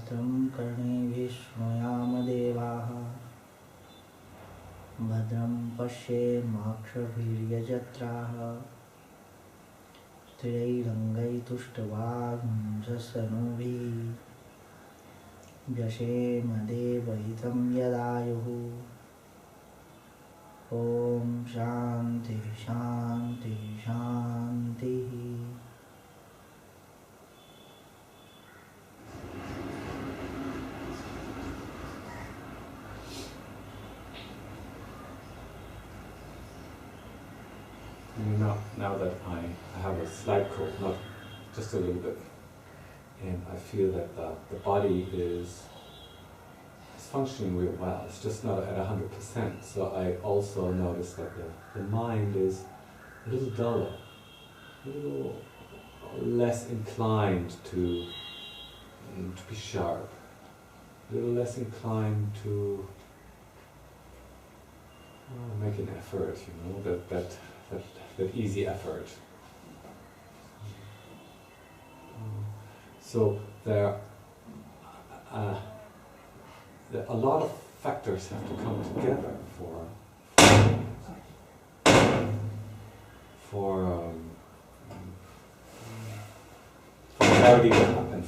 भद्रं कर्णेभिः शृणुयाम देवाः भद्रं पश्येमाक्षभिर्यजत्राः स्थिरैरङ्गैस्तुष्टुवागुंसस्तनूभिः व्यशेम देवहितं यदायुः ॐ शान्ति शान्ति शान्तिः. Now that I have a slight cold, not just a little bit, and I feel that the body is functioning real well. It's just not at 100%. So I also notice that the mind is a little duller, a little less inclined to be sharp, a little less inclined to make an effort. That easy effort. So there a lot of factors have to come together for clarity to happen.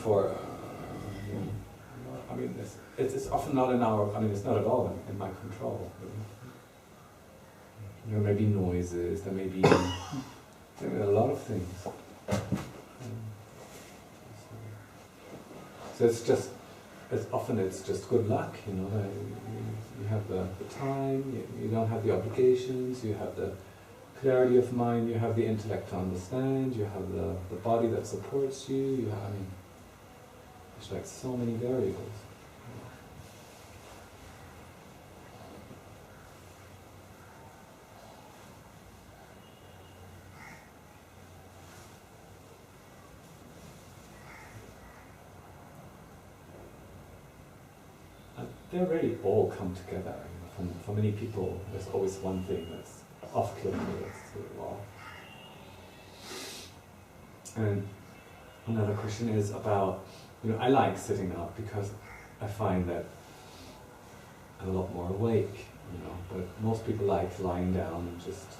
It's often not in our. It's not at all in my control. There may be noises. There may be a lot of things. So it's just good luck, you have the time, you don't have the obligations, you have the clarity of mind, you have the intellect to understand, you have the body that supports you, there's like so many variables. They already all come together. For many people, there's always one thing that's off-kilter, that's the law. And another question is about, I like sitting up because I find that I'm a lot more awake, but most people like lying down and just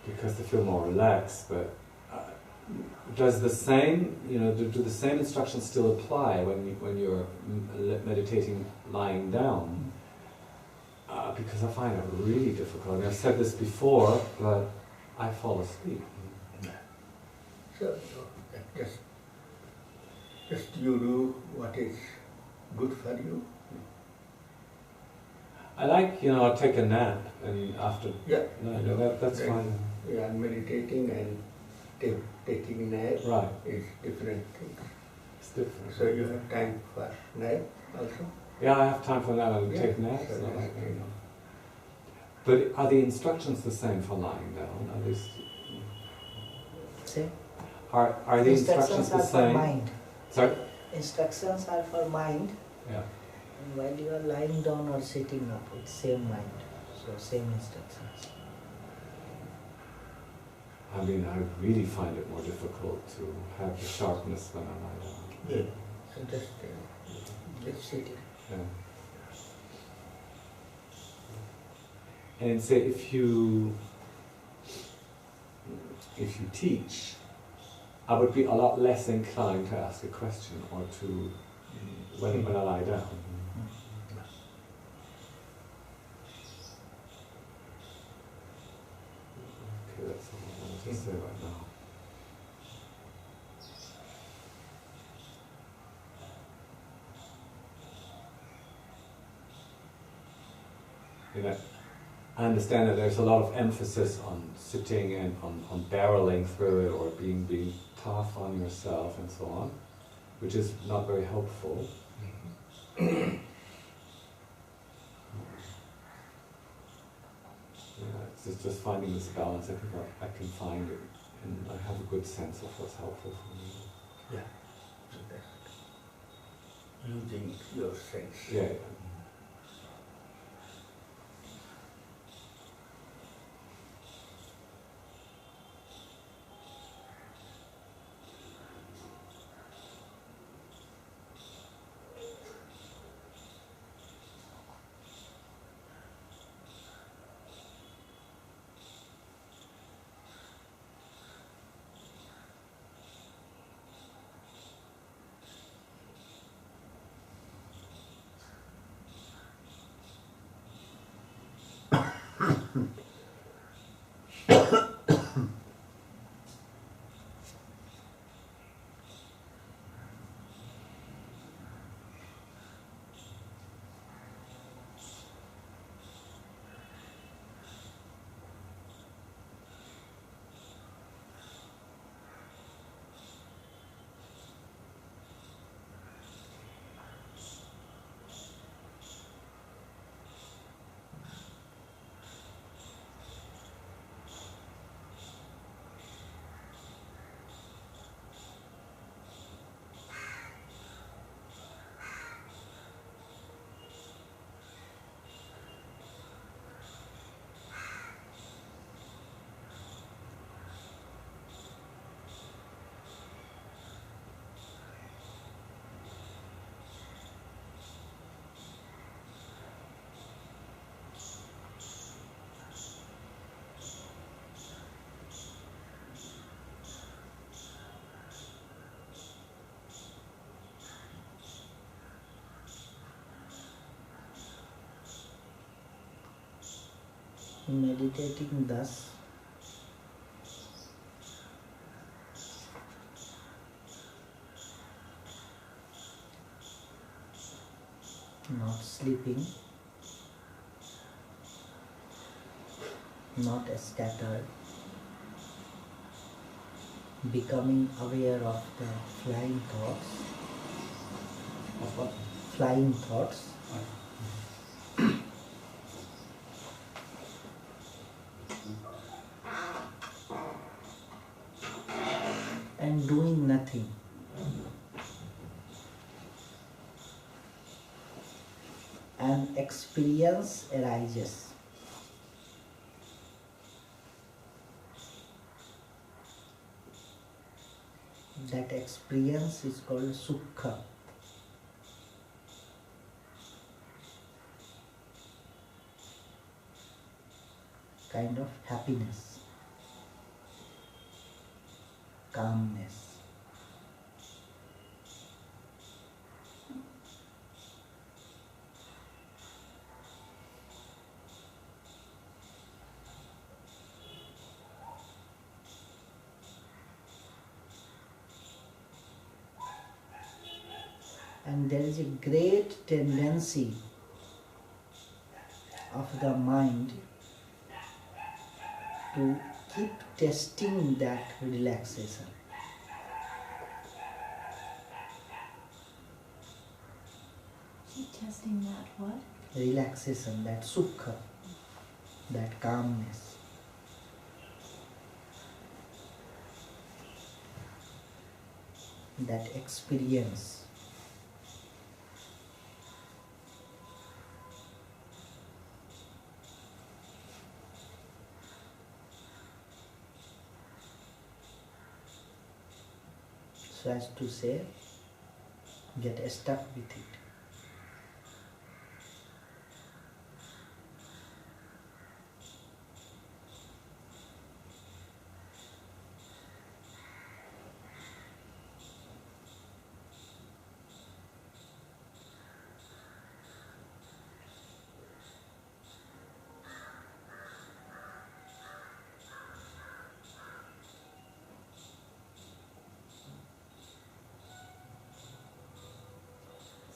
because they feel more relaxed, but does the same, do the same instructions still apply when you're meditating lying down? Because I find it really difficult. I've said this before, but I fall asleep. So just you do what is good for you. I like, I take a nap and after. Yeah. That's fine. Yeah, meditating and taking nap is different things. It's different. So you have time for nap also? Yeah, I have time for that and take naps. So But are the instructions the same for lying down? Are they Same. Are the instructions the same? For mind. Sorry? Instructions are for mind. Yeah. And while you are lying down or sitting up, it's same mind. So same instructions. I really find it more difficult to have the sharpness when I lie down. Yeah. So just sitting. Yeah. And say if you teach, I would be a lot less inclined to ask a question or to when I lie down. Okay, that's all I wanted to say right now. I understand that there's a lot of emphasis on sitting and on barreling through it or being tough on yourself and so on, which is not very helpful. It's just finding this balance. I think I can find it, and I have a good sense of what's helpful for me. Yeah. So that's using your sense. Yeah. Meditating thus, not sleeping, not scattered, becoming aware of the flying thoughts, Of what? flying thoughts, and doing nothing. An experience arises. That experience is called sukha. Kind of happiness, calmness. And there is a great tendency of the mind to keep testing that relaxation. Keep testing that what? Relaxation, that sukha, that calmness. That experience. So as to say, get stuck with it.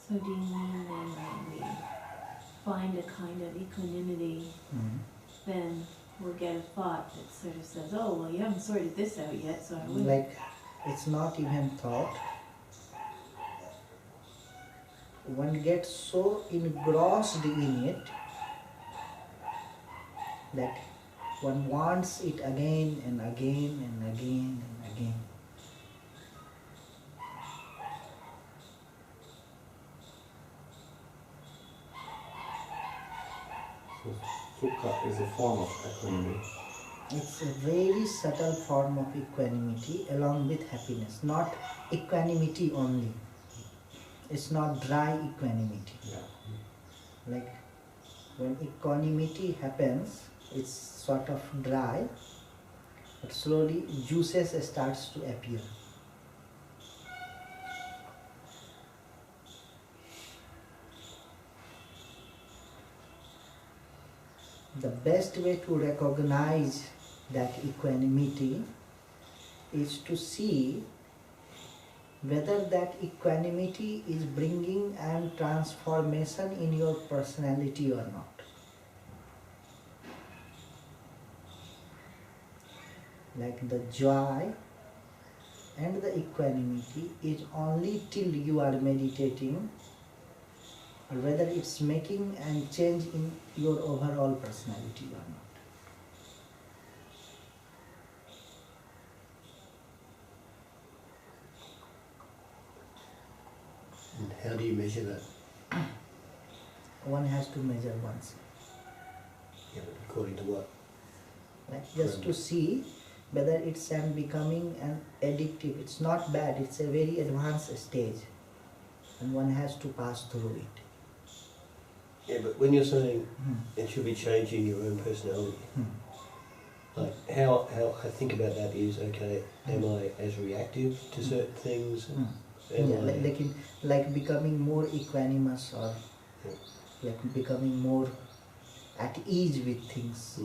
So do you mean then when we find a kind of equanimity, then we'll get a thought that sort of says, oh, well, you haven't sorted this out yet, so I wouldn't. Like, it's not even thought. One gets so engrossed in it that one wants it again and again and again and again. So sukha is a form of equanimity. It's a very subtle form of equanimity along with happiness, not equanimity only. It's not dry equanimity. Yeah. Like when equanimity happens, it's sort of dry, but slowly juices starts to appear. The best way to recognize that equanimity is to see whether that equanimity is bringing an transformation in your personality or not. Like the joy and the equanimity is only till you are meditating, or whether it's making a change in your overall personality or not. And how do you measure that? One has to measure oneself. Yeah, but according to what? Like just to see whether it's becoming an addictive. It's not bad, it's a very advanced stage and one has to pass through it. Yeah, but when you're saying it should be changing your own personality, like how I think about that is, okay, am I as reactive to certain things? Am Yeah, I, like becoming more equanimous or like becoming more at ease with things.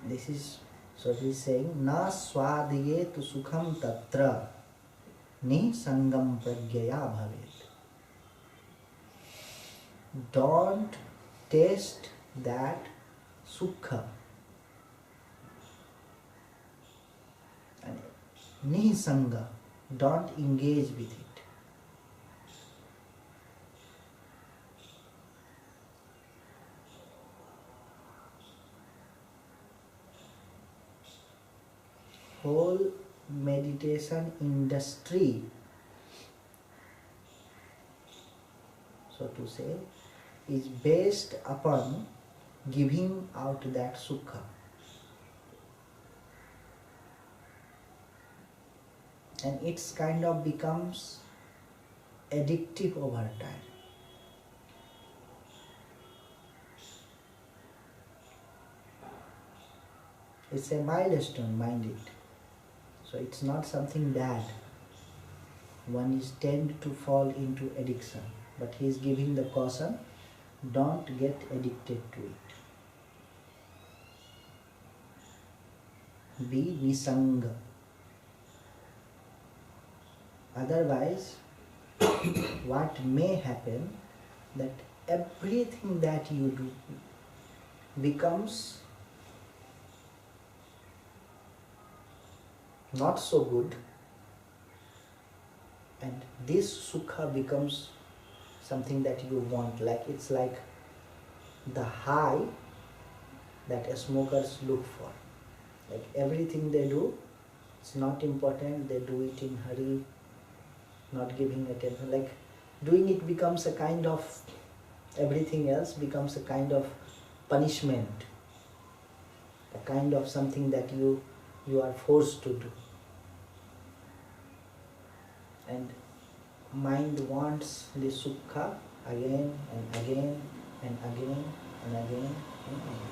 This is, so he is saying, na swadhyet sukham tatra ni sangam pragyaya bhavet. Don't taste that sukha. And nisanga, don't engage with it. Whole meditation industry, so to say, is based upon giving out that sukha. And it's kind of becomes addictive over time. It's a milestone, mind it. So it's not something bad. One is tend to fall into addiction. But he is giving the caution, don't get addicted to it. Be nisanga. Otherwise, what may happen, that everything that you do becomes not so good, and this sukha becomes something that you want. Like it's like the high that smokers look for. Like everything they do, it's not important, they do it in hurry, not giving attention. Like doing it becomes a kind of, everything else becomes a kind of punishment, a kind of something that you are forced to do. And mind wants the sukha again and again and again and again and again.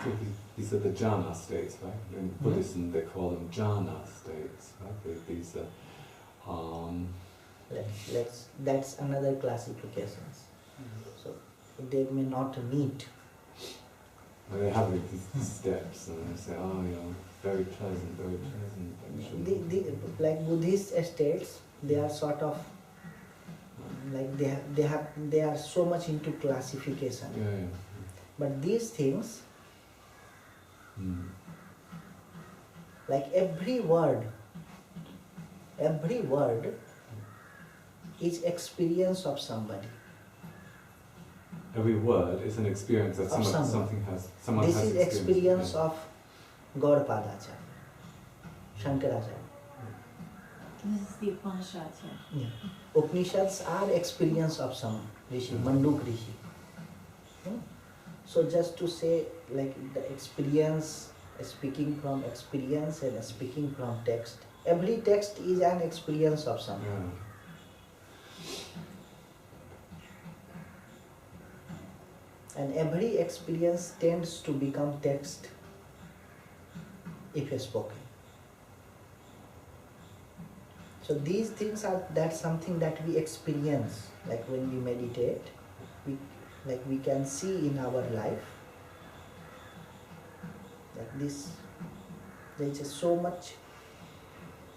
So these are the jhana states, right? In Buddhism they call them jhana states, right? These That's another classifications. So they may not meet. they have these steps and they say, oh, you know, very pleasant, very pleasant. Like Buddhist states, they are sort of like they are so much into classification. Yeah. But these things, like every word is experience of somebody. Every word is an experience that someone This has is experience of Gaudapadacharya, Shankaracharya. This is the Upanishads, yeah. Yeah. Upanishads are experience of some Rishi, Manduk Rishi. So just to say, like the experience, speaking from experience and speaking from text. Every text is an experience of something. Yeah. And every experience tends to become text if spoken. So these things are, that's something that we experience, like when we meditate, we can see in our life, like this, there is just so much,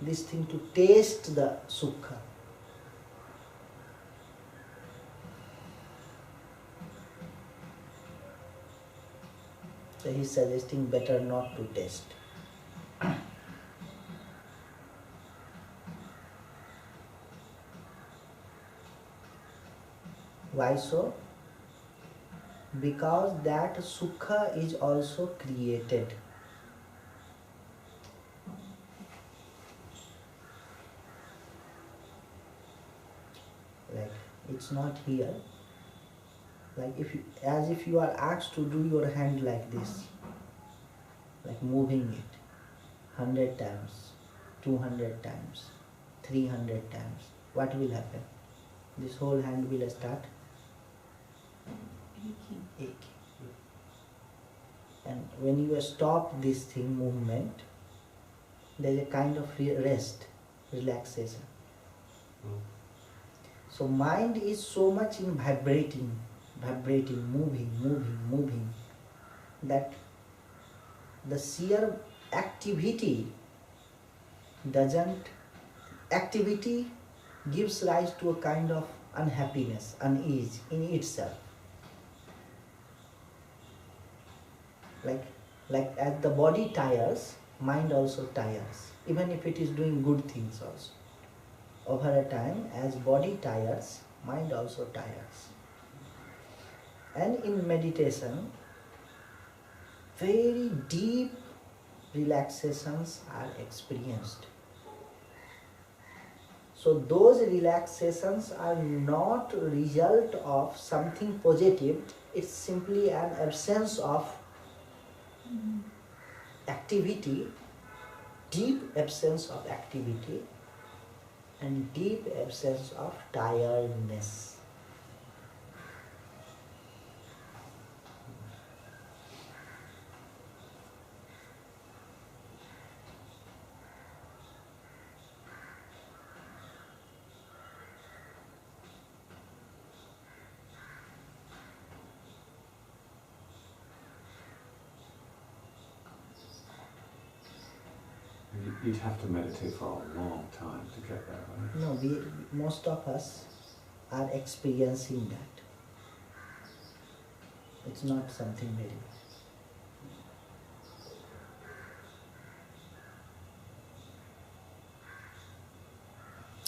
this thing to taste the sukha. So he is suggesting better not to taste. Why so? Because that sukha is also created. Like it's not here. Like as if you are asked to do your hand like this, like moving it 100 times, 200 times, 300 times. What will happen? This whole hand will start aching. And when you stop this thing movement, there is a kind of rest, relaxation. So mind is so much in vibrating, moving, that the sheer activity gives rise to a kind of unhappiness, unease in itself. Like as the body tires, mind also tires, even if it is doing good things also. Over a time, as body tires, mind also tires. And in meditation, very deep relaxations are experienced. So those relaxations are not a result of something positive, it's simply an absence of activity, deep absence of activity, and deep absence of tiredness. You'd have to meditate for a long time to get there, right? No, most of us are experiencing that. It's not something very.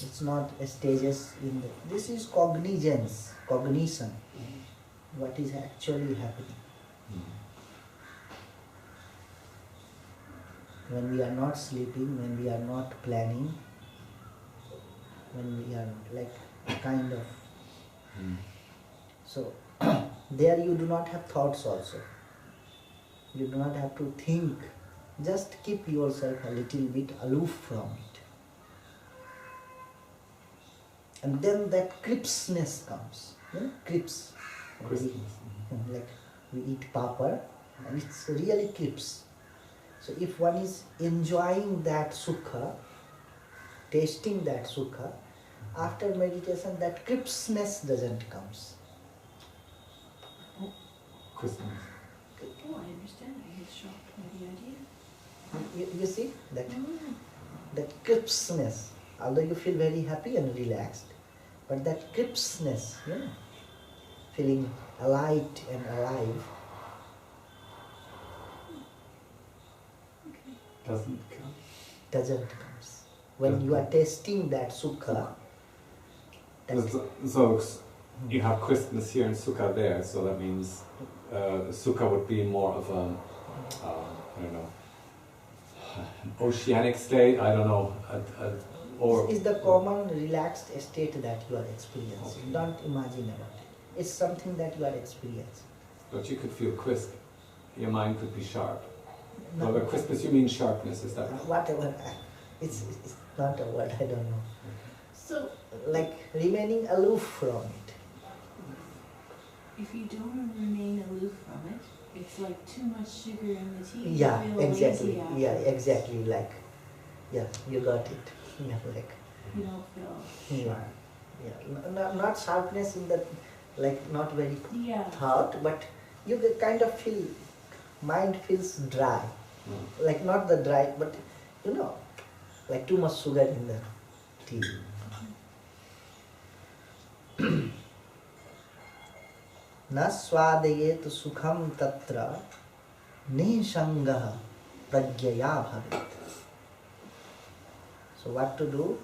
It's not stages in the. This is cognition. What is actually happening. When we are not sleeping, when we are not planning, when we are like kind of. So there you do not have thoughts also. You do not have to think. Just keep yourself a little bit aloof from it. And then that crispness comes. You know, crisp. Like we eat papad and it's really crisp. So if one is enjoying that sukha, tasting that sukha, after meditation that crispness doesn't come. Christmas. Oh, I understand. I get shocked by the idea. You see that crispness, although you feel very happy and relaxed, but that crispness, feeling alight and alive, doesn't come. When you are tasting that sukha, so you have crispness here and sukha there, so that means sukha would be more of a, I don't know, an oceanic state, I don't know, or... It's the common relaxed state that you are experiencing. Okay. Don't imagine about it. It's something that you are experiencing. But you could feel crisp. Your mind could be sharp. No. Well, by crispness you mean sharpness, is that? Whatever. It's not a word, I don't know. So, like remaining aloof from it. If you don't remain aloof from it, it's like too much sugar in the tea. Yeah, you feel exactly. lazy Yeah, afterwards. exactly. Like, yeah, you got it. Yeah, like. You don't feel Yeah, sharp. yeah. Not sharpness in the, like not very Yeah. hot, but you kind of feel, mind feels dry. Like not the dry, but like too much sugar in the tea. न स्वादयेत सुखम तत्र निसंगः प्रज्ञया भवेत्. So what to do?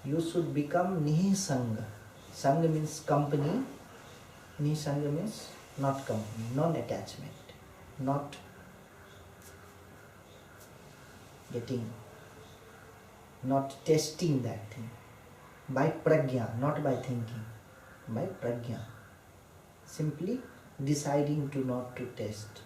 You should become nisanga. Sangha means company. Nisanga means not company, non-attachment, not getting, not testing that thing. By prajna, not by thinking. By prajna. Simply deciding to not to test.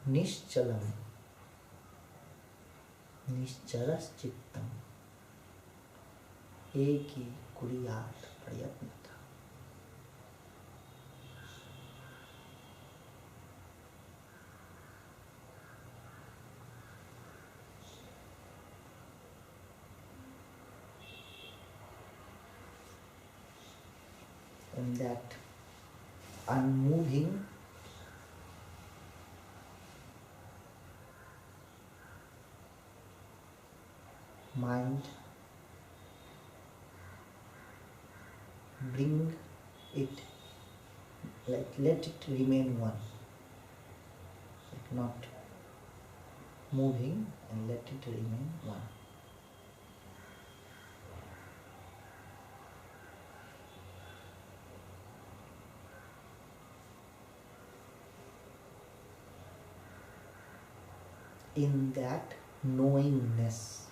Nishchalam, Nishcharaschittam, Eki Kuriyat Prayatnata. And that unmoving mind, bring it, like let it remain one, like not moving, and let it remain one. In that knowingness,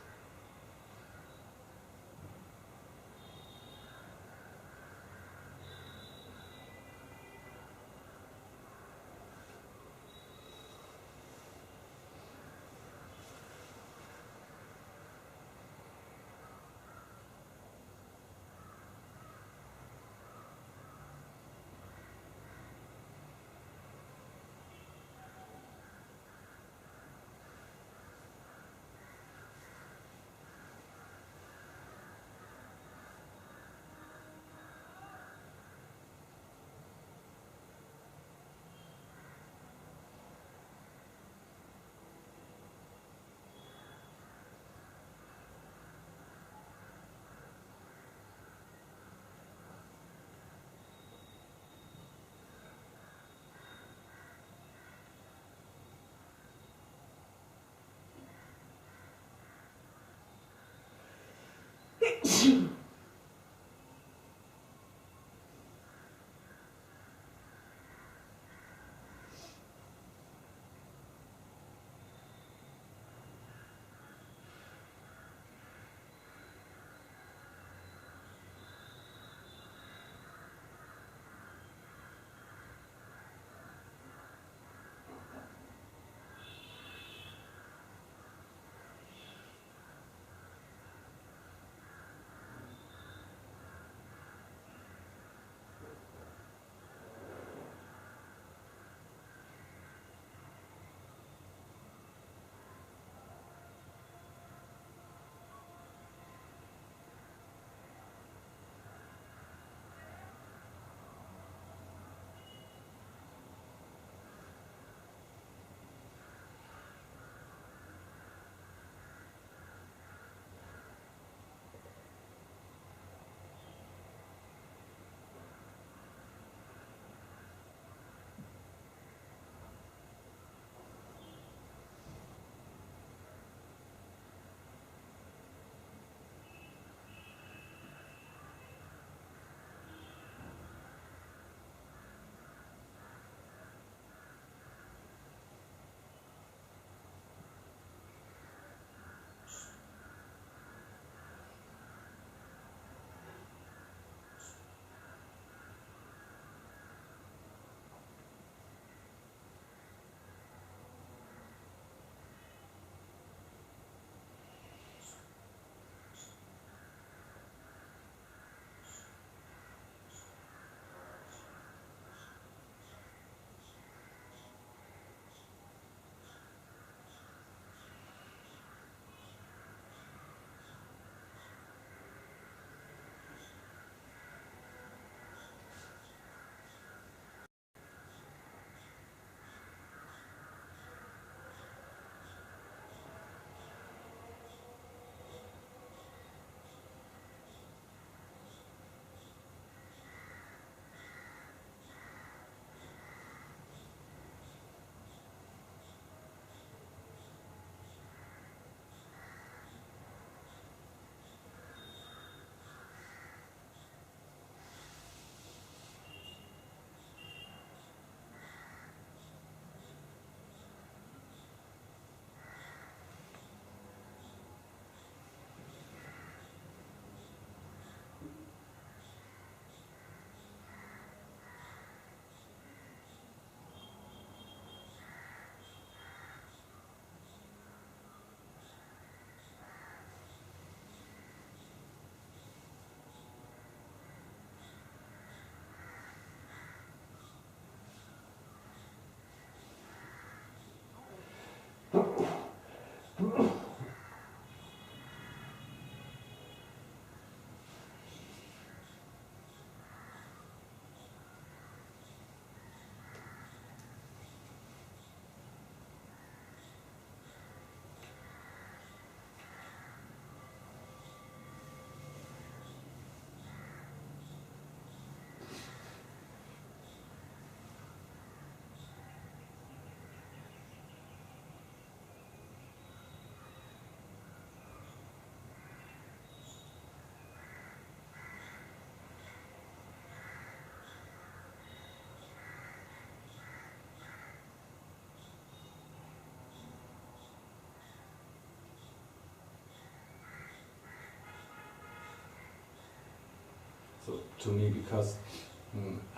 So to me, because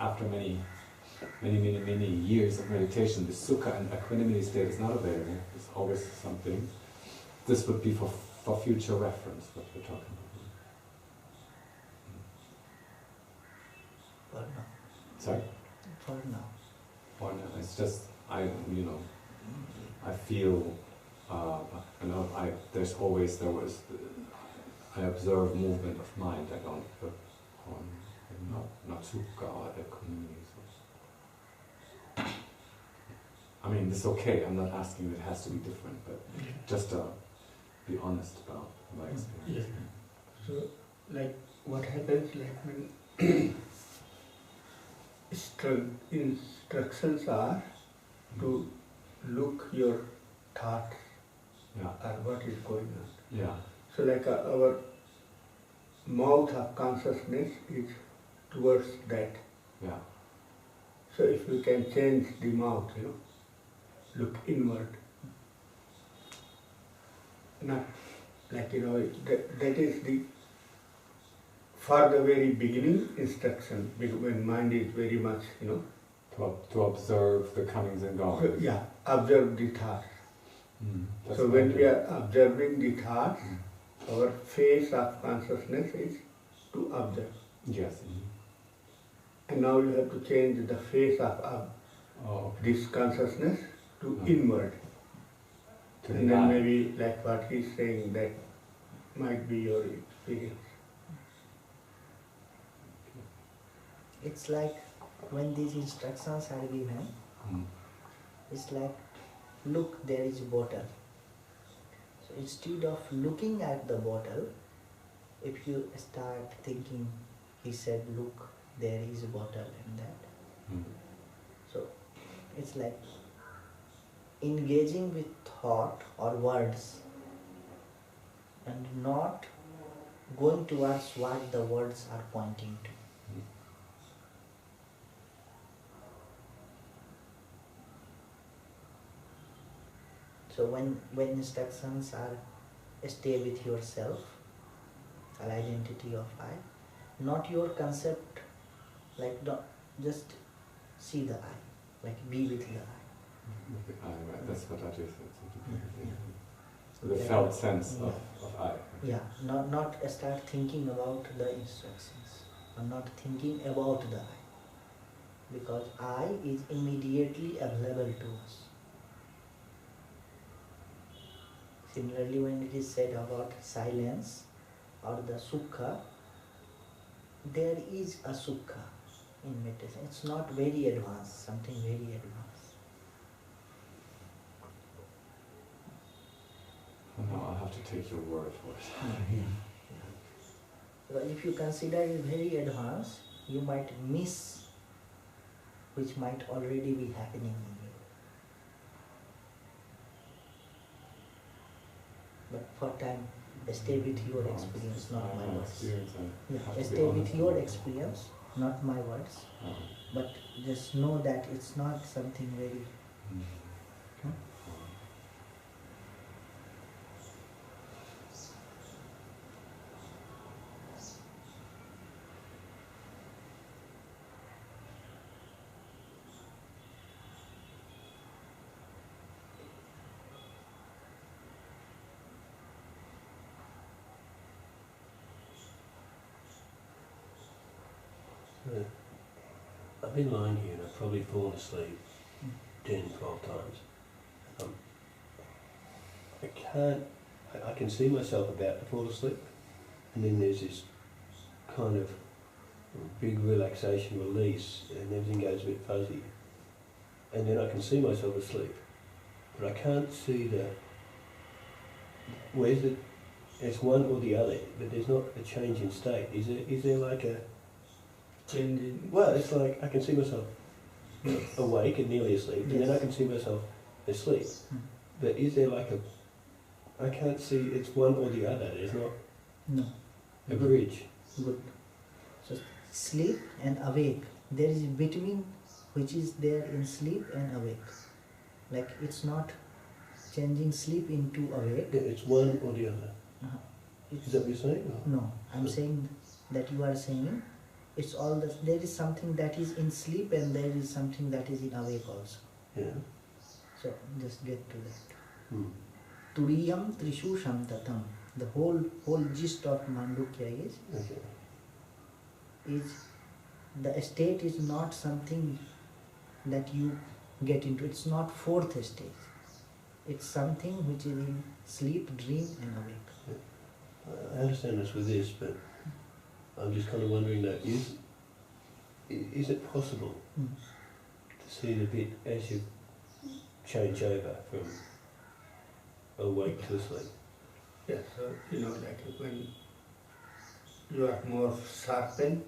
after many years of meditation, the sukha and equanimity state is not available. It's always something. This would be for future reference, what we're talking about. For now. Sorry? For now. For now, it's just, I feel, I observe movement of mind, I don't put on, not sukha or equanimity. So. I mean, it's okay, I'm not asking if it has to be different, but just be honest about my experience. Yeah. So, like, what happens, like, when instructions are to look your thoughts or what is going on. Yeah. So, like, our mouth of consciousness is towards that. Yeah. So, if we can change the mouth, look inward. Not like, that is the, for the very beginning instruction, when mind is very much, To observe the comings and goings. yeah, observe the thoughts. That's So when we are observing the thoughts, our phase of consciousness is to observe. Yes. And now you have to change the phase of this consciousness to inward. And then maybe like what he's saying, that might be your experience. It's like when these instructions are given, it's like, look, there is a bottle. So instead of looking at the bottle, if you start thinking, he said, look, there is a bottle and that. So it's like engaging with thought or words and not going towards what the words are pointing to. So when instructions are stay with yourself, or identity of I, not your concept, like don't just see the I, like be with the I. With the I, right? That's what Aditya said. The felt sense of I. Yeah, not start thinking about the instructions, or not thinking about the I, because I is immediately available to us. Similarly, when it is said about silence or the sukha, there is a sukha in meditation. It's not very advanced, something very advanced. Well, I'll have to take your word for it. So if you consider it very advanced, you might miss which might already be happening in you. But for time, stay with your experience, not my words. Yeah, stay with your experience, not my words. But just know that it's not something very... I've been lying here and I've probably fallen asleep 10, 12 times. I can see myself about to fall asleep, and then there's this kind of big relaxation, release, and everything goes a bit fuzzy. And then I can see myself asleep, but I can't see where's it, it's one or the other, but there's not a change in state. Is there like a Change in... Well, it's like I can see myself awake and nearly asleep, and then I can see myself asleep. But is there like I can't see, it's one or the other, there's not No. a bridge. Good. So sleep and awake. There is between which is there in sleep and awake. Like it's not changing sleep into awake. Yeah, it's one or the other. It's, Is that what you're saying? Or? no, I'm saying that you are saying it's all that there is something that is in sleep and there is something that is in awake also. Yeah. So just get to that. Hmm. Turiyam Trishu Shantatam. The whole gist of Mandukya Okay. is the state is not something that you get into. It's not fourth stage. It's something which is in sleep, dream and awake. I understand this with this, but I'm just kind of wondering though, is it possible to see the bit as you change over from awake to sleep? Yeah, so, like when you are more sharpened,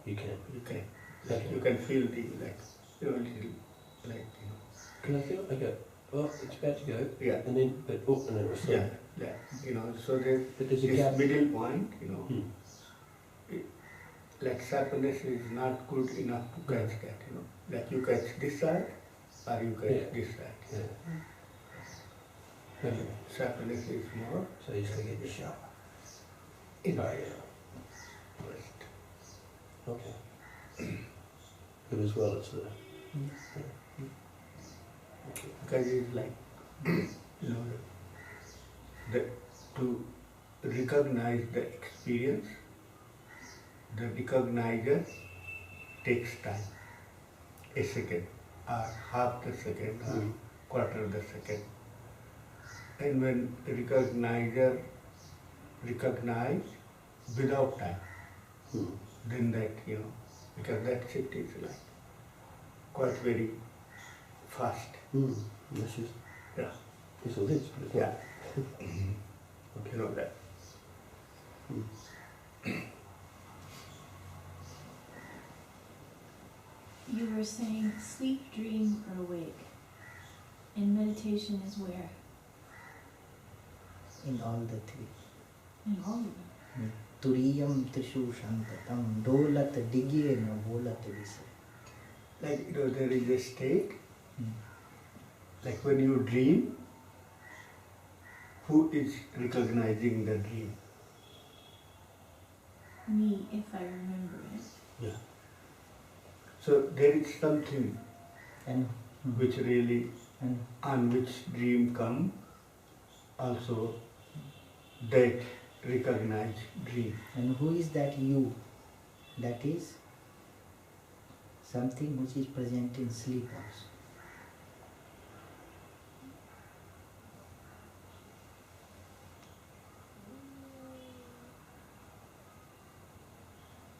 You can. you can, Okay. you can feel the, little, Can I feel? I go, oh, it's about to go, yeah, and then, but oh, and then it was yeah, sleep. yeah, so there's But there's a this gap. middle point, Hmm. like sharpness is not good enough to catch that, like you catch this side or you catch Yeah. this side. Yeah. Okay. Sharpness is more So you still get sharp. in Oh, the yeah. west. Okay. But as well, it's the. Okay. Because it's like, the, to recognize the experience, the recognizer takes time, a second, or half the second, or quarter of the second. And when the recognizer recognize without time, then that, because that shift is like quite very fast. That's just, Yeah. it's all this, but it's not. Yeah. Okay. That. You were saying sleep, dream, or awake. And meditation is where? In all the three. In all of them. Turiyam Trishu Shantatam. Dolat Digiyena Bolat Visa. Like, there is a state, like when you dream, who is recognizing the dream? Me, if I remember it. Yeah. So there is something And which really, and on which dream come, also that recognized dream. and who is that you? That is something which is present in sleep also.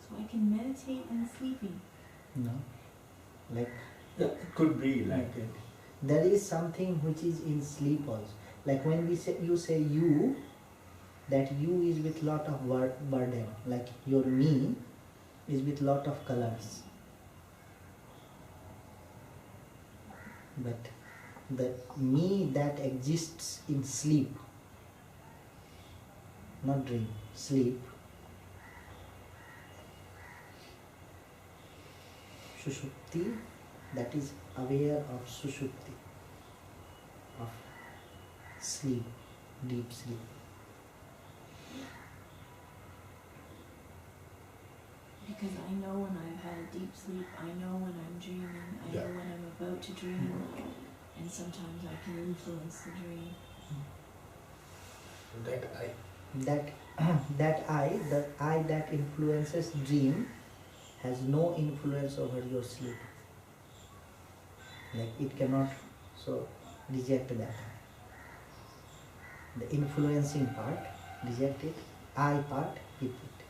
So I can meditate and sleeping. No? Like It could be like that. there is something which is in sleep also. Like when we say you say you, that you is with lot of burden. Like your me is with lot of colors. But the me that exists in sleep, not dream, sleep, Sushupti, that is aware of Sushupti, of sleep, deep sleep. Because I know when I've had a deep sleep, I know when I'm dreaming, I Yeah. know when I'm about to dream, and sometimes I can influence the dream. That I. That the I that influences dream has no influence over your sleep. Like it cannot so reject that. The influencing part, reject it. I part, keep it.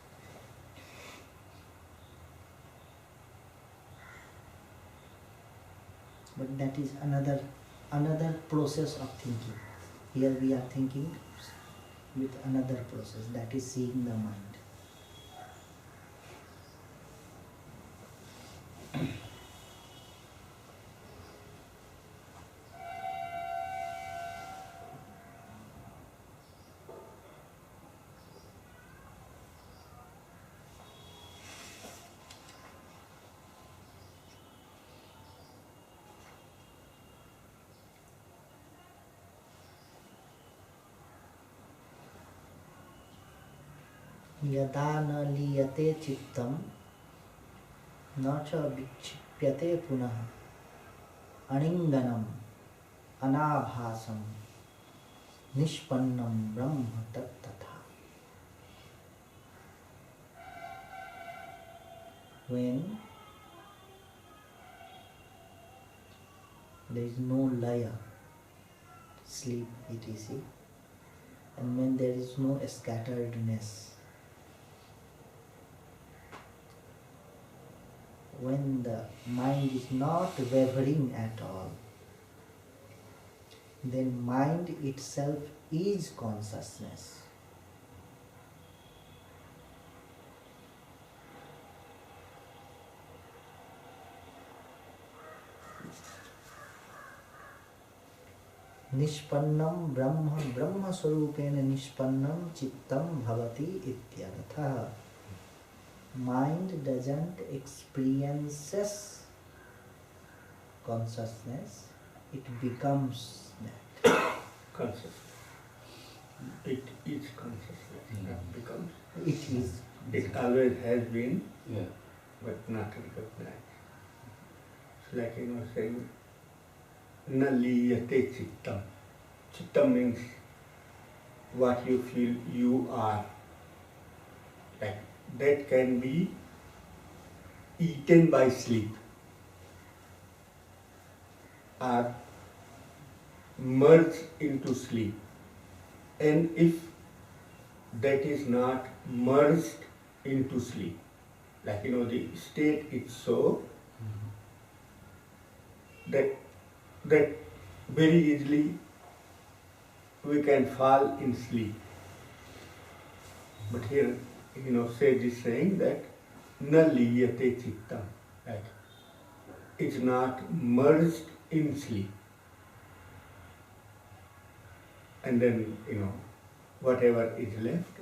But that is another process of thinking. Here we are thinking with another process, that is seeing the mind. यदा न लीयते चित्तम न च विक्षिप्यते पुनः अनिंगनम अनाभासम निष्पन्नम ब्रह्म तत्तथा. When there is no laya, sleep, etc., and when there is no scatteredness, when the mind is not wavering at all, then mind itself is consciousness. Nishpannam Brahma, Brahma Swarupena Nishpannam Chittam Bhavati Ityartha. Mind doesn't experiences consciousness, it becomes that. Consciousness. It is consciousness. It becomes. It is. It always has been, Yeah. but not recognized. It's like saying, na liyate chittam. Chittam means what you feel you are. Like that can be eaten by sleep or merged into sleep. And if that is not merged into sleep, like the state is so that very easily we can fall in sleep. But here, Sage is saying that na liyate chittam, like it's not merged in sleep. And then, whatever is left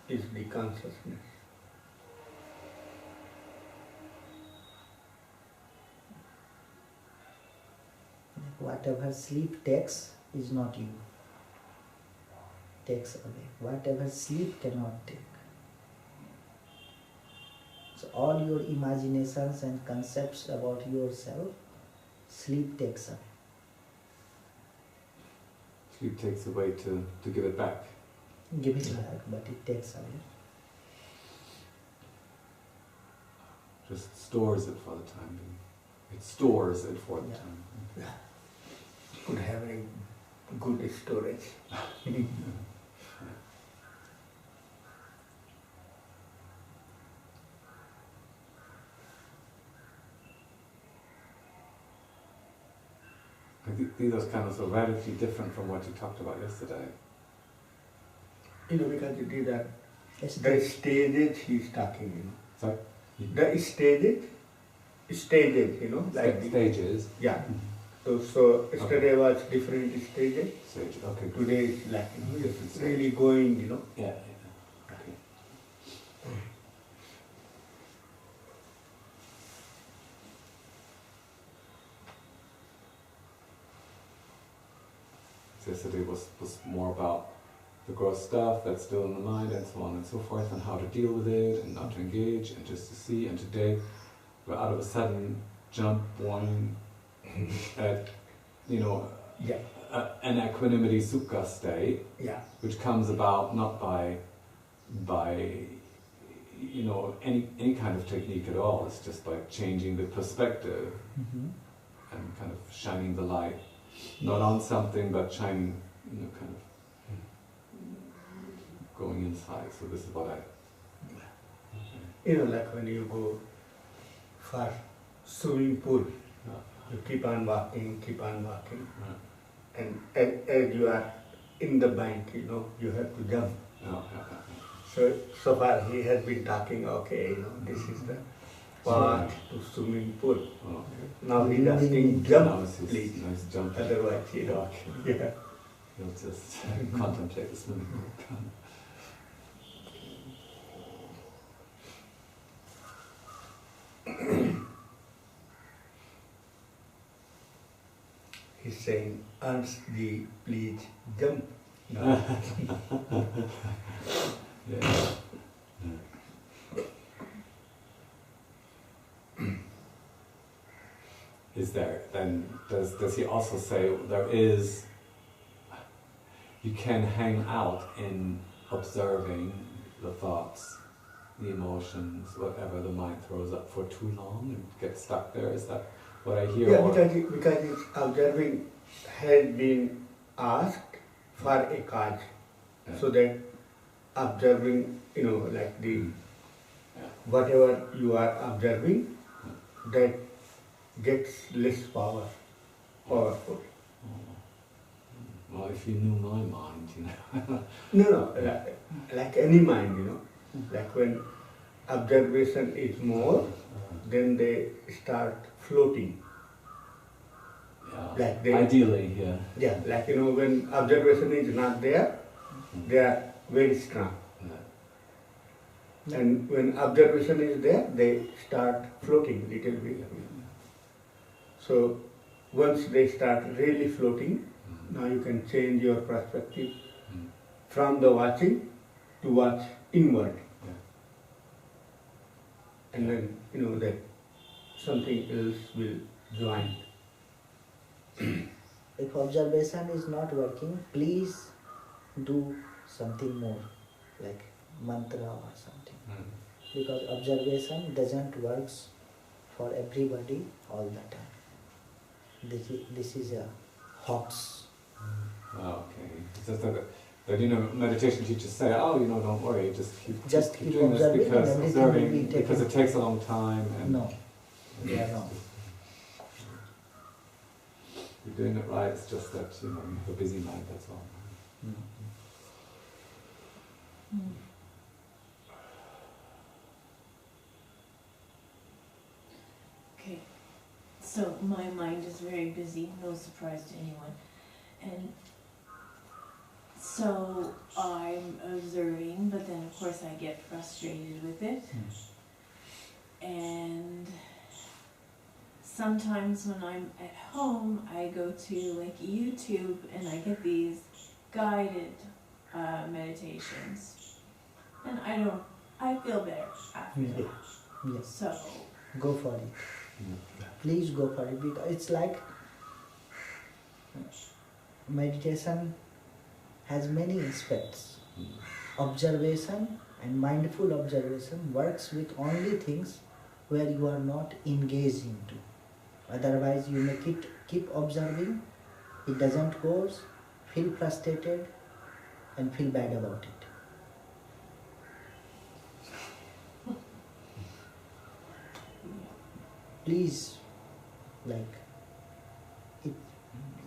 is the consciousness. Whatever sleep takes is not you. Takes away. Whatever sleep cannot take. So all your imaginations and concepts about yourself, sleep takes away. Sleep takes away to give it back. Give it back, but it takes away. Just stores it for the time being. It stores it for the Yeah. time. Could have a good storage. I think those kind of so radically different from what you talked about yesterday. Because these are Yes, the stages he's talking, Sorry? The stages, like the, Stages. yeah. So yesterday was different stages. Stage. Okay. Good. Today is like Different it's stage. really going, Yeah. Okay. So yesterday was more about the gross stuff that's still in the mind and so on and so forth, and how to deal with it and not to engage and just to see. And today we're out of a sudden jump one at Yeah. An equanimity sukha state, Yeah. which comes about not by any kind of technique at all. It's just by changing the perspective. Mm-hmm. and kind of shining the light, not on something, but shining, kind of going inside. So this is what I... Like when you go for swimming pool, you keep on walking, and as you are in the bank, you have to jump. So far he has been talking, okay, this is the path to swimming pool. Now he's asking, jump, please. Nice jumping. Otherwise, yeah. You'll just contemplate the swimming pool. He's saying, Ansdi, please jump. No. Yeah. Is there, then, does he also say you can hang out in observing the thoughts, the emotions, whatever the mind throws up for too long and get stuck there? Is that what I hear? Yeah, because it's observing has been asked for a cause. Yeah. So that observing, like whatever you are observing, that gets less powerful. Well, if you knew my mind, No, like any mind, like when observation is more, then they start floating. Yeah. Like ideally, yeah. Yeah, like when observation is not there, they are very strong. Yeah. And when observation is there, they start floating little bit. So once they start really floating, now you can change your perspective from the watching to watch inward. Yeah. And then, that something else will join. If observation is not working, please do something more, like mantra or something. Because observation doesn't work for everybody all the time. This is a hoax. Okay. It's just that meditation teachers say, don't worry, just keep doing observing, this because it takes a long time. And no. Yeah, no. You're doing it right, it's just that, you have a busy mind, that's all. Okay, so my mind is very busy, no surprise to anyone. And so I'm observing, but then of course I get frustrated with it. And sometimes when I'm at home, I go to like YouTube and I get these guided meditations. And I feel better after that. Yes. So Go for it. Please go for it, because it's like meditation has many aspects. Observation and mindful observation works with only things where you are not engaged into. Otherwise you may keep observing, it doesn't go, feel frustrated and feel bad about it. Please, there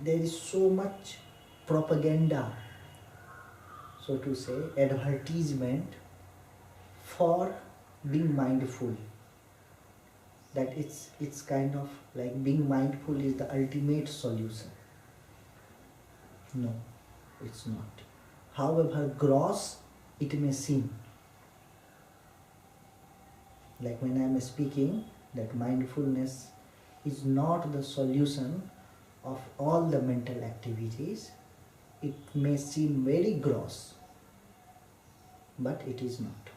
is so much propaganda, so to say, advertisement for being mindful. That it's kind of like being mindful is the ultimate solution. No, it's not. However gross it may seem. Like when I am speaking, that mindfulness is not the solution of all the mental activities. It may seem very gross, but it is not.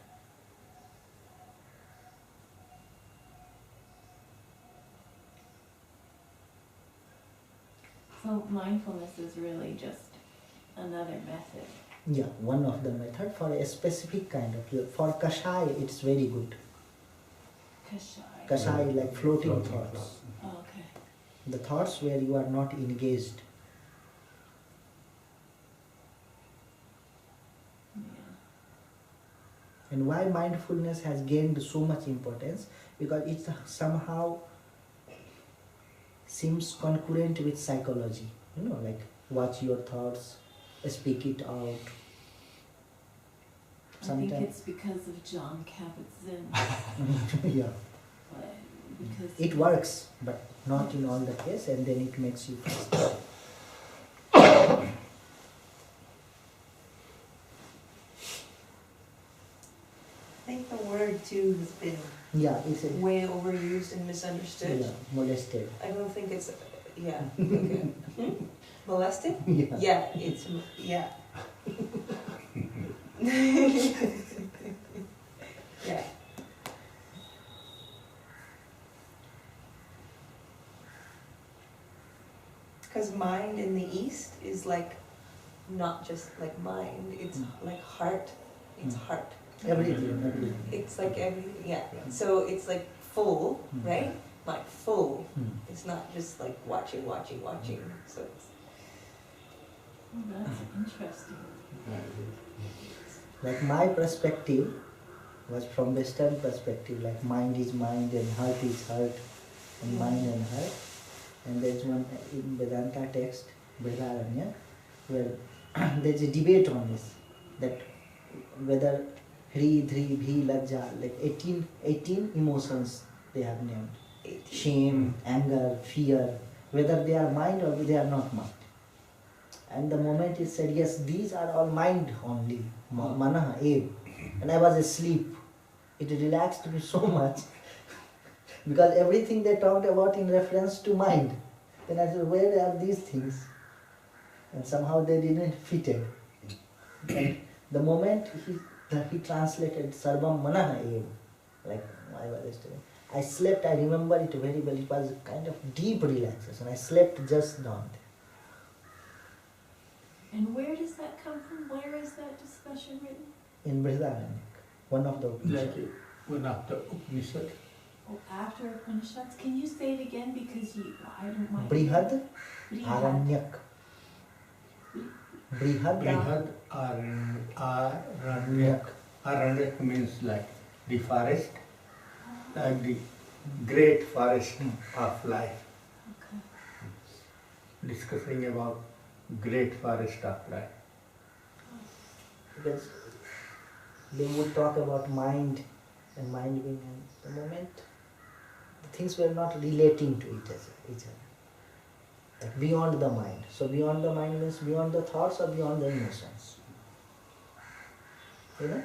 So mindfulness is really just another method. Yeah, one of the method for a specific kind of, for Kashai it's very good. Kashai. Kashai like floating thoughts. Oh, okay. the thoughts where you are not engaged. And why mindfulness has gained so much importance? Because it somehow seems concurrent with psychology. Like watch your thoughts, speak it out. I think it's because of John Kabat-Zinn. Yeah. Because It works, but not in all the case, and then it makes you frustrated. I think the word too has been Yeah, it's a, way overused and misunderstood. yeah, molested. I don't think it's, yeah, okay. Molested? Yeah. Yeah, it's, yeah. Yeah. Because mind in the East is like, not just like mind, it's like heart, it's heart. Everything. It's like everything, yeah. So it's like full, right? Like full. It's not just like watching. So it's, Oh, that's interesting. Like my perspective was from Western perspective, like mind is mind and heart is heart, and mind and heart. And there's one in Vedanta text, Briharanya, where there's a debate on this, that whether Hri, Dhri, Bhi, Lajja, like 18 emotions they have named. Shame, anger, fear, whether they are mind or they are not mind. And the moment it said, yes, these are all mind only, manaha, eb. And I was asleep. It relaxed me so much because everything they talked about in reference to mind. Then I said, where are these things? And somehow they didn't fit it. And the moment he translated Sarvam Manaha Eva, like I was yesterday, I slept, I remember it very well. It was a kind of deep relaxation. I slept just down there. And where does that come from? Where is that discussion written? In Briharanya, one of the Like one of the Upanishad. Oh, after Upanishads? Can you say it again? Because I don't mind. Brihad Brihad. Aranyak. Brihad Aranyak. Aranyak means like the forest, like the great forest of life. Okay. Discussing about great forest of life. Because they would talk about mind and mind being, and the moment the things were not relating to each other. Like beyond the mind. So beyond the mind means beyond the thoughts or beyond the emotions. You know?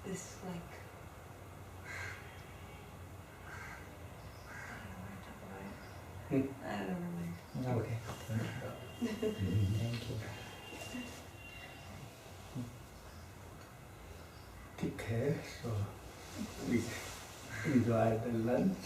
this like, I don't know. Okay. Thank you. Take care, so please enjoy the lunch.